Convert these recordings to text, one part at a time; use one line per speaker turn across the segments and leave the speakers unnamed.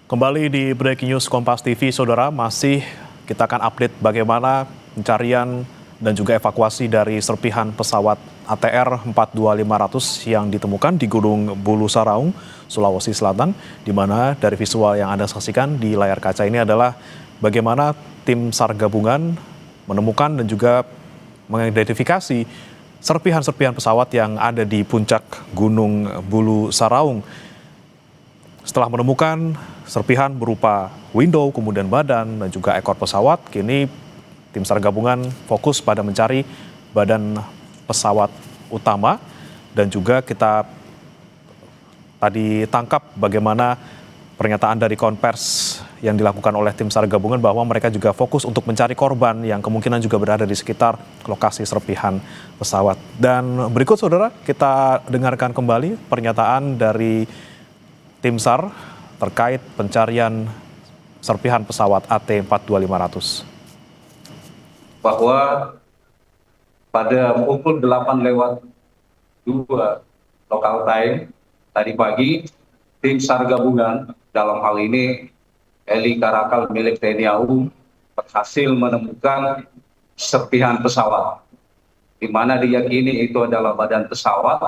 Kembali di Breaking News Kompas TV, Saudara, masih kita akan update bagaimana pencarian dan juga evakuasi dari serpihan pesawat ATR 42500 yang ditemukan di Gunung Bulu Saraung, Sulawesi Selatan, di mana dari visual yang Anda saksikan di layar kaca ini adalah bagaimana tim SAR gabungan menemukan dan juga mengidentifikasi serpihan-serpihan pesawat yang ada di puncak Gunung Bulu Saraung. Setelah menemukan serpihan berupa window, kemudian badan, dan juga ekor pesawat, kini tim SAR gabungan fokus pada mencari badan pesawat utama. Dan juga kita tadi tangkap bagaimana pernyataan dari konvers yang dilakukan oleh tim SAR gabungan bahwa mereka juga fokus untuk mencari korban yang kemungkinan juga berada di sekitar lokasi serpihan pesawat. Dan berikut, Saudara, kita dengarkan kembali pernyataan dari tim SAR terkait pencarian serpihan pesawat AT42500.
Bahwa pada pukul 8:02 local time tadi pagi, tim SAR gabungan, dalam hal ini heli Karakal milik TNI AU, berhasil menemukan serpihan pesawat, di mana diyakini itu adalah badan pesawat,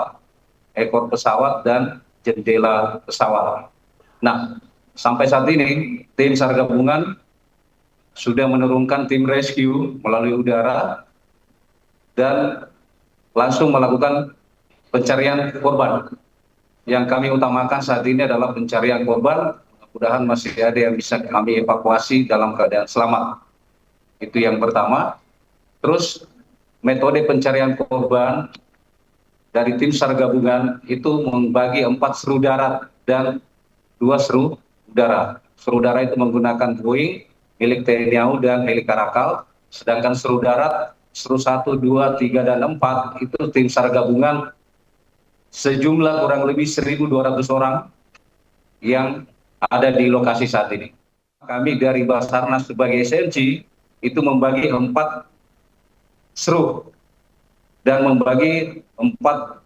ekor pesawat, dan jendela pesawat. Nah, sampai saat ini tim SAR gabungan sudah menurunkan tim rescue melalui udara dan langsung melakukan pencarian korban. Yang kami utamakan saat ini adalah pencarian korban. Mudah-mudahan masih ada yang bisa kami evakuasi dalam keadaan selamat. Itu yang pertama. Terus metode pencarian korban dari tim SAR gabungan itu membagi 4 seru darat dan 2 seru udara. Seru udara itu menggunakan Boeing milik TNI AU dan heli Karakal, sedangkan seru darat, seru 1, 2, 3, dan 4 itu tim SAR gabungan sejumlah kurang lebih 1.200 orang yang ada di lokasi saat ini. Kami dari Basarnas sebagai SNC itu membagi 4 seru dan membagi 4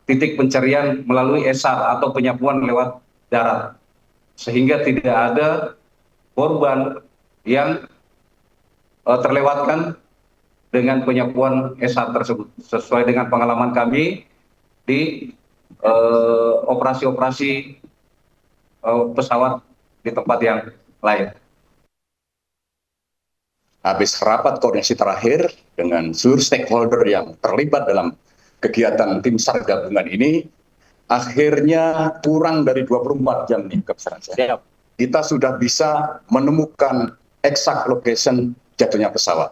titik pencarian melalui SAR atau penyapuan lewat darat, sehingga tidak ada korban yang terlewatkan dengan penyapuan SAR tersebut, sesuai dengan pengalaman kami di operasi-operasi pesawat di tempat yang lain.
Habis rapat koordinasi terakhir dengan seluruh stakeholder yang terlibat dalam kegiatan tim SAR gabungan ini, akhirnya kurang dari 24 jam nih kebesaran saya, kita sudah bisa menemukan exact location jatuhnya pesawat.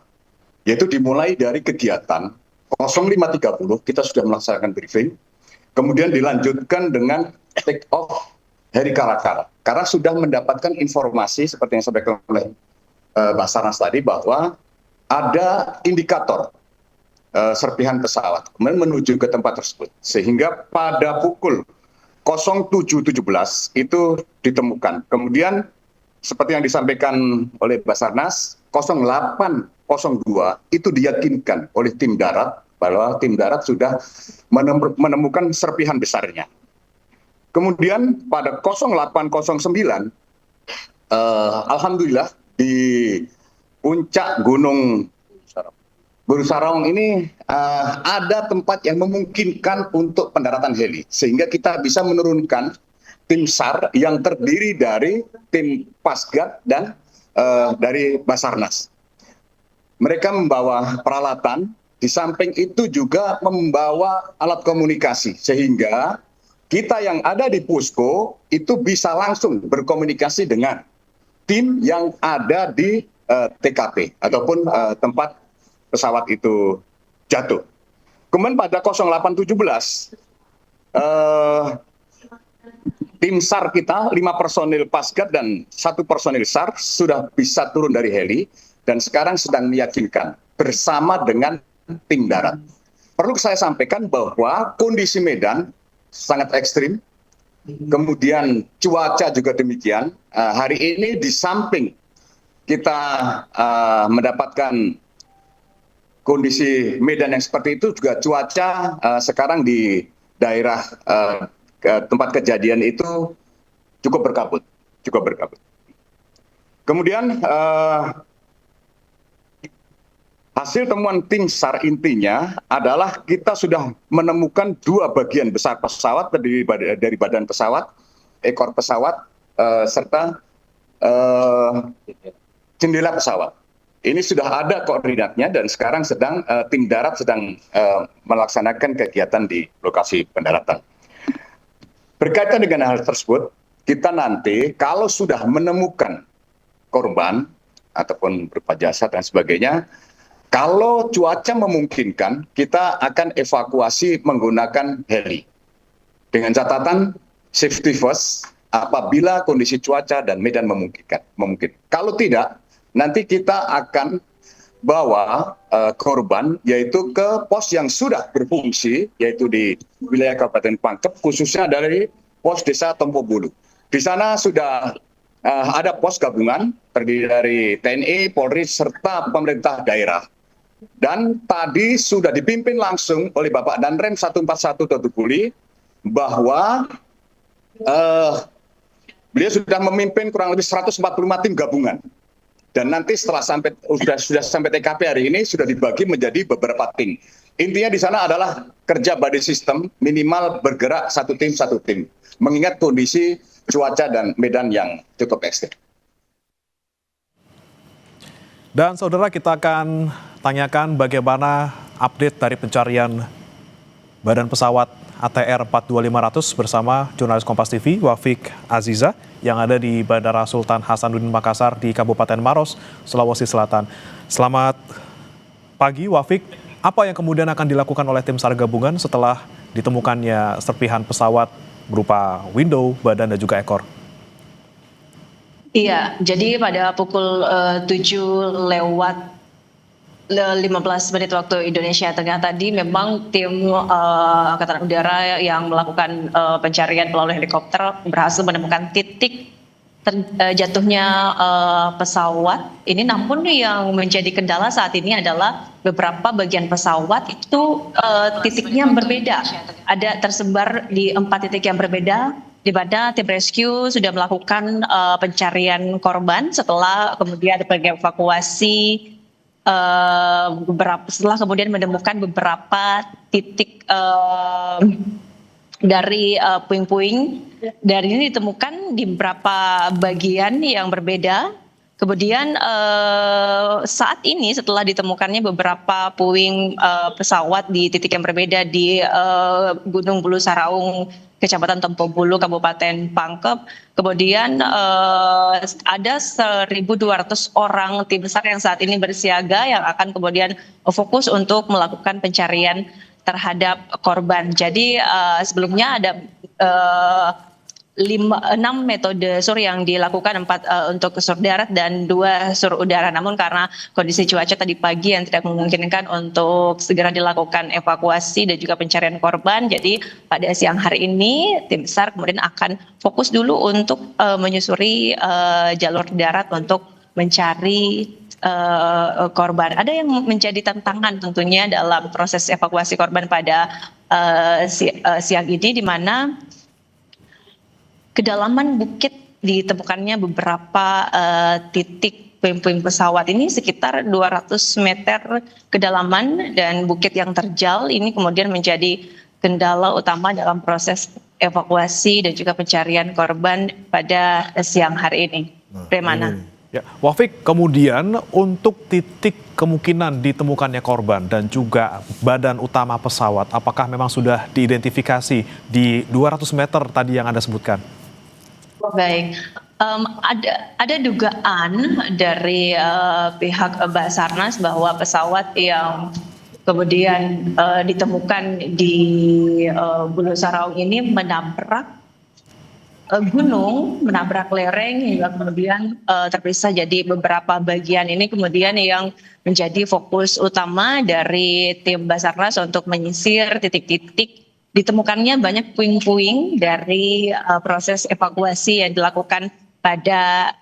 Yaitu dimulai dari kegiatan 05.30 kita sudah melaksanakan briefing, kemudian dilanjutkan dengan take off heli Karakal. Karena sudah mendapatkan informasi seperti yang disampaikan oleh Basarnas tadi bahwa ada indikator serpihan pesawat kemudian menuju ke tempat tersebut, sehingga pada pukul 07.17 itu ditemukan. Kemudian seperti yang disampaikan oleh Basarnas, 08.02 itu diyakinkan oleh tim darat bahwa tim darat sudah menemukan serpihan besarnya. Kemudian pada 08.09 alhamdulillah di puncak Gunung Bulu Saraung ini ada tempat yang memungkinkan untuk pendaratan heli, sehingga kita bisa menurunkan tim SAR yang terdiri dari tim Pasgat dan dari Basarnas. Mereka membawa peralatan, di samping itu juga membawa alat komunikasi, sehingga kita yang ada di Pusko itu bisa langsung berkomunikasi dengan tim yang ada di TKP ataupun tempat pesawat itu jatuh. Kemudian pada 08.17 tim SAR kita 5 personil Pasgat dan 1 personil SAR sudah bisa turun dari heli dan sekarang sedang meyakinkan bersama dengan tim darat. Perlu saya sampaikan bahwa kondisi medan sangat ekstrim, kemudian cuaca juga demikian. Hari ini di samping kita mendapatkan kondisi medan yang seperti itu, juga cuaca sekarang di daerah tempat kejadian itu cukup berkabut. Kemudian hasil temuan tim SAR intinya adalah kita sudah menemukan dua bagian besar pesawat terdiri dari badan pesawat, ekor pesawat, serta jendela pesawat. Ini sudah ada koordinatnya dan sekarang tim darat sedang melaksanakan kegiatan di lokasi pendaratan. Berkaitan dengan hal tersebut, kita nanti kalau sudah menemukan korban ataupun berupa jasad dan sebagainya, kalau cuaca memungkinkan, kita akan evakuasi menggunakan heli. Dengan catatan safety first, apabila kondisi cuaca dan medan memungkinkan. Kalau tidak, nanti kita akan bawa korban yaitu ke pos yang sudah berfungsi, yaitu di wilayah Kabupaten Pangkep, khususnya dari pos desa Tompobulu. Di sana sudah ada pos gabungan terdiri dari TNI, Polri, serta pemerintah daerah. Dan tadi sudah dipimpin langsung oleh Bapak Danrem 141 Totupuli bahwa beliau sudah memimpin kurang lebih 145 tim gabungan. Dan nanti setelah sudah sampai TKP hari ini sudah dibagi menjadi beberapa tim. Intinya di sana adalah kerja body system, minimal bergerak satu tim, mengingat kondisi cuaca dan medan yang cukup ekstrim.
Dan saudara, kita akan tanyakan bagaimana update dari pencarian badan pesawat ATR 42500 bersama jurnalis Kompas TV Wafik Aziza yang ada di Bandara Sultan Hasanuddin Makassar di Kabupaten Maros, Sulawesi Selatan. Selamat pagi Wafik, apa yang kemudian akan dilakukan oleh tim SAR gabungan setelah ditemukannya serpihan pesawat berupa window, badan dan juga ekor?
Iya, jadi pada pukul 7:15 waktu Indonesia Tengah tadi memang tim Angkatan Udara yang melakukan pencarian melalui helikopter berhasil menemukan titik jatuhnya pesawat ini. Namun yang menjadi kendala saat ini adalah beberapa bagian pesawat itu titiknya berbeda. Ada tersebar di 4 titik yang berbeda, di mana tim rescue sudah melakukan pencarian korban setelah kemudian evakuasi setelah kemudian menemukan beberapa titik dari puing-puing. Dari ini ditemukan di beberapa bagian yang berbeda. Kemudian saat ini setelah ditemukannya beberapa puing pesawat di titik yang berbeda di Gunung Bulu Saraung, Kecamatan Tompobulu, Kabupaten Pangkep. Kemudian ada 1.200 orang tim SAR yang saat ini bersiaga yang akan kemudian fokus untuk melakukan pencarian terhadap korban. Jadi sebelumnya ada 6 metode sur yang dilakukan, 4 untuk sur darat dan 2 sur udara. Namun karena kondisi cuaca tadi pagi yang tidak memungkinkan untuk segera dilakukan evakuasi dan juga pencarian korban, jadi pada siang hari ini tim SAR kemudian akan fokus dulu untuk menyusuri jalur darat untuk mencari korban. Ada yang menjadi tantangan tentunya dalam proses evakuasi korban pada siang ini, di mana kedalaman bukit ditemukannya beberapa titik puing-puing pesawat ini sekitar 200 meter kedalaman, dan bukit yang terjal ini kemudian menjadi kendala utama dalam proses evakuasi dan juga pencarian korban pada siang hari ini. Bagaimana?
Ya, Wafik, kemudian untuk titik kemungkinan ditemukannya korban dan juga badan utama pesawat, apakah memang sudah diidentifikasi di 200 meter tadi yang Anda sebutkan?
Baik, ada dugaan dari pihak Basarnas bahwa pesawat yang kemudian ditemukan di Bulu Saraung ini menabrak gunung, menabrak lereng hingga kemudian terpisah jadi beberapa bagian. Ini kemudian yang menjadi fokus utama dari tim Basarnas untuk menyisir titik-titik ditemukannya banyak puing-puing dari proses evakuasi yang dilakukan pada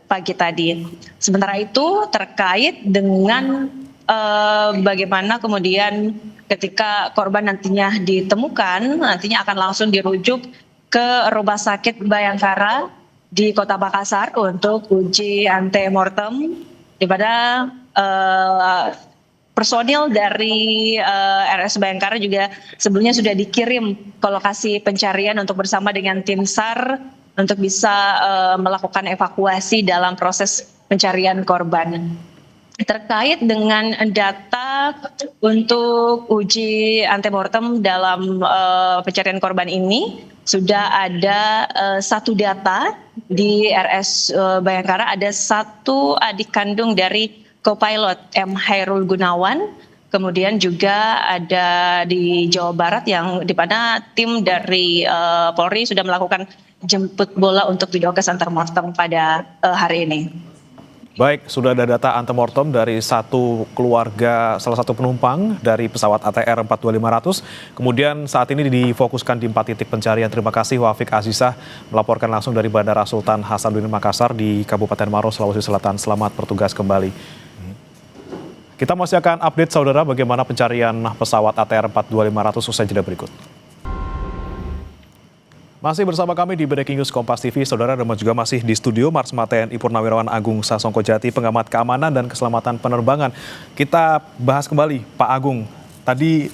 pagi tadi. Sementara itu terkait dengan bagaimana kemudian ketika korban nantinya ditemukan, nantinya akan langsung dirujuk ke Rumah Sakit Bayangkara di Kota Makassar untuk uji antemortem, di mana personil dari RS Bayangkara juga sebelumnya sudah dikirim ke lokasi pencarian untuk bersama dengan tim SAR untuk bisa melakukan evakuasi dalam proses pencarian korban. Terkait dengan data untuk uji antemortem dalam pencarian korban ini, sudah ada satu data di RS Bayangkara, ada satu adik kandung dari co-pilot M. Hairul Gunawan, kemudian juga ada di Jawa Barat yang di mana tim dari Polri sudah melakukan jemput bola untuk videokes antemortem pada hari ini.
Baik, sudah ada data antemortem dari satu keluarga, salah satu penumpang dari pesawat ATR 42500. Kemudian saat ini difokuskan di 4 titik pencarian. Terima kasih Wafiq Azizah melaporkan langsung dari Bandara Sultan Hasanuddin Makassar di Kabupaten Maros, Sulawesi Selatan. Selamat bertugas kembali. Kita masih akan update saudara bagaimana pencarian pesawat ATR 42500 usai jeda berikut. Masih bersama kami di Breaking News Kompas TV, saudara, dan juga masih di studio Marsma TNI Purnawirawan Agung Sasongkojati, pengamat keamanan dan keselamatan penerbangan. Kita bahas kembali, Pak Agung. Tadi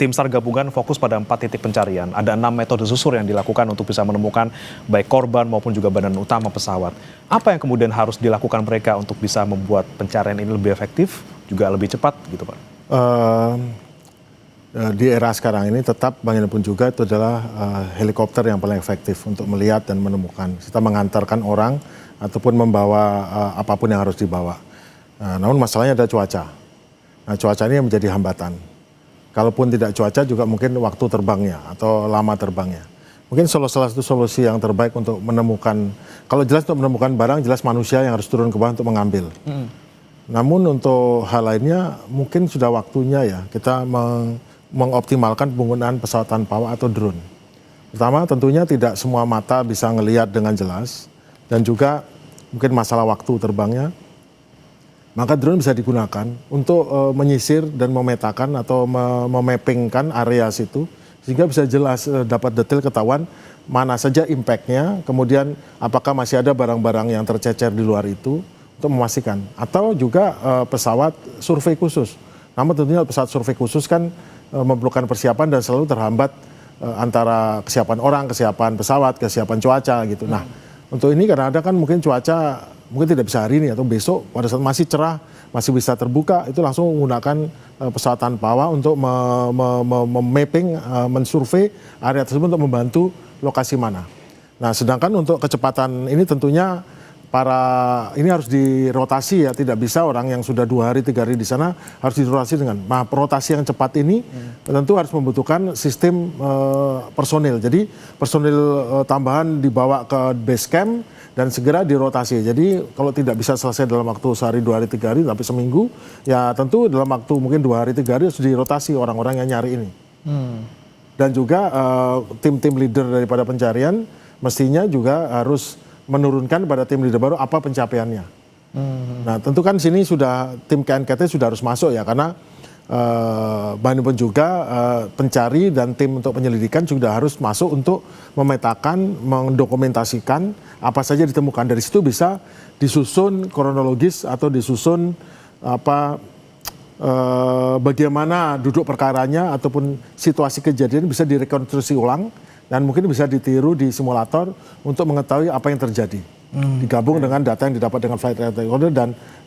tim SAR gabungan fokus pada 4 titik pencarian. Ada 6 metode susur yang dilakukan untuk bisa menemukan baik korban maupun juga badan utama pesawat. Apa yang kemudian harus dilakukan mereka untuk bisa membuat pencarian ini lebih efektif, juga lebih cepat gitu, Pak?
Di era sekarang ini tetap bagaimanapun juga itu adalah helikopter yang paling efektif untuk melihat dan menemukan. Kita mengantarkan orang ataupun membawa apapun yang harus dibawa. Namun masalahnya ada cuaca. Nah, cuaca ini yang menjadi hambatan. Kalaupun tidak cuaca juga mungkin waktu terbangnya atau lama terbangnya. Mungkin salah satu solusi yang terbaik untuk menemukan, kalau jelas untuk menemukan barang, jelas manusia yang harus turun ke bawah untuk mengambil. Namun untuk hal lainnya mungkin sudah waktunya ya kita mengoptimalkan penggunaan pesawat tanpa awak atau drone. Pertama tentunya tidak semua mata bisa ngelihat dengan jelas dan juga mungkin masalah waktu terbangnya. Maka drone bisa digunakan untuk menyisir dan memetakan atau memappingkan area situ sehingga bisa jelas dapat detail ketahuan mana saja impact-nya, kemudian apakah masih ada barang-barang yang tercecer di luar itu untuk memastikan. Atau juga pesawat survei khusus. Namun tentunya pesawat survei khusus kan memerlukan persiapan dan selalu terhambat antara kesiapan orang, kesiapan pesawat, kesiapan cuaca gitu. Nah, untuk ini karena ada kan mungkin cuaca mungkin tidak bisa hari ini atau besok pada saat masih cerah, masih bisa terbuka, itu langsung menggunakan pesawat tanpa awak untuk memapping, mensurvei area tersebut untuk membantu lokasi mana. Nah, sedangkan untuk kecepatan ini tentunya ini harus dirotasi ya, tidak bisa orang yang sudah 2 hari 3 hari di sana harus dirotasi dengan. Nah, rotasi yang cepat ini tentu harus membutuhkan sistem personil. Jadi personil tambahan dibawa ke base camp dan segera dirotasi. Jadi kalau tidak bisa selesai dalam waktu sehari 2 hari 3 hari tapi seminggu, ya tentu dalam waktu mungkin 2 hari 3 hari harus dirotasi orang-orang yang nyari ini. Dan juga tim-tim leader daripada pencarian mestinya juga harus menurunkan pada tim leader baru apa pencapaiannya. Nah tentu kan sini sudah tim KNKT sudah harus masuk ya, karena bagaimanapun juga pencari dan tim untuk penyelidikan sudah harus masuk untuk memetakan, mendokumentasikan apa saja ditemukan. Dari situ bisa disusun kronologis atau disusun bagaimana duduk perkaranya ataupun situasi kejadian bisa direkonstruksi ulang. Dan mungkin bisa ditiru di simulator untuk mengetahui apa yang terjadi. Digabung dengan data yang didapat dengan flight recorder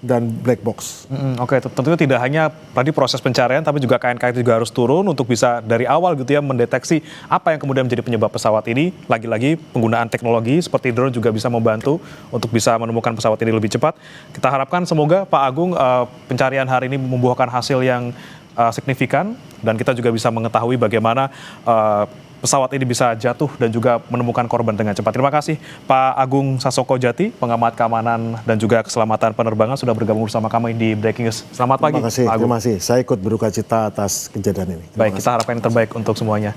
dan black box.
Oke, tentunya tidak hanya tadi proses pencarian, tapi juga KNKT juga harus turun untuk bisa dari awal gitu ya mendeteksi apa yang kemudian menjadi penyebab pesawat ini. Lagi-lagi penggunaan teknologi seperti drone juga bisa membantu untuk bisa menemukan pesawat ini lebih cepat. Kita harapkan semoga Pak Agung pencarian hari ini membuahkan hasil yang signifikan dan kita juga bisa mengetahui bagaimana pesawat ini bisa jatuh dan juga menemukan korban dengan cepat. Terima kasih Pak Agung Sasongkojati, pengamat keamanan dan juga keselamatan penerbangan sudah bergabung bersama kami di Breaking News. Selamat pagi.
Terima kasih. Saya ikut berduka cita atas kejadian ini.
Baik, kita harapkan yang terbaik untuk semuanya.